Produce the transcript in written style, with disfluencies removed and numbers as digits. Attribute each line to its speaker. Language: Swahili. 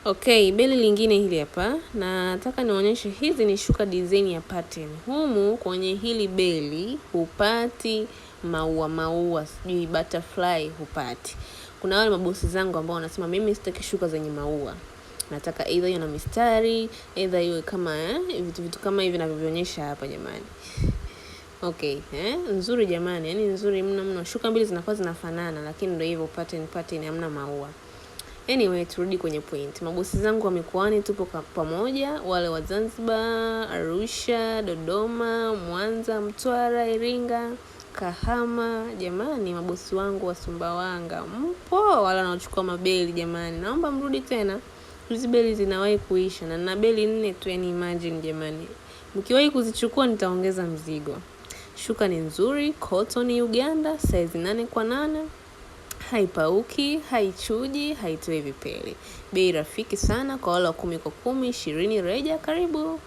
Speaker 1: Okay, beli lingine hili hapa. Na nataka nionyeshe hizi ni shuka design ya pattern. Humu kwenye hili beli hupati maua, sijui butterfly hupati. Kuna wale mabosi zangu ambao wanasema mimi sitaki shuka zenye maua. Nataka either hiyo na mistari, either hiyo kama vitu kama hivi ninavyoonyesha hapa jamani. Okay, nzuri jamani, yani nzuri mno. Shuka mbili zinakuwa zinafanana lakini ndio hivyo pattern hamna maua. Anyway, turudi kwenye point. Mabosi zangu wa mikoani tupo pamoja, wale wa Zanzibar, Arusha, Dodoma, Mwanza, Mtwara, Iringa, Kahama. Jamani, mabosi wangu wa Sumbawanga mpo, wala wanaochukua mabeli jamani. Naomba mrudi tena. Hizi beli zinawahi kuisha na nina beli 4 tu, yani imagine jamani. Mkiwahi kuzichukua nitaongeza mzigo. Shuka ni nzuri, cotton Uganda, size 8x8. Haipauki, haichuji, haitoi vipele. Bei rafiki sana kwa wale wa 10 kwa 10, 20 reja. Karibu.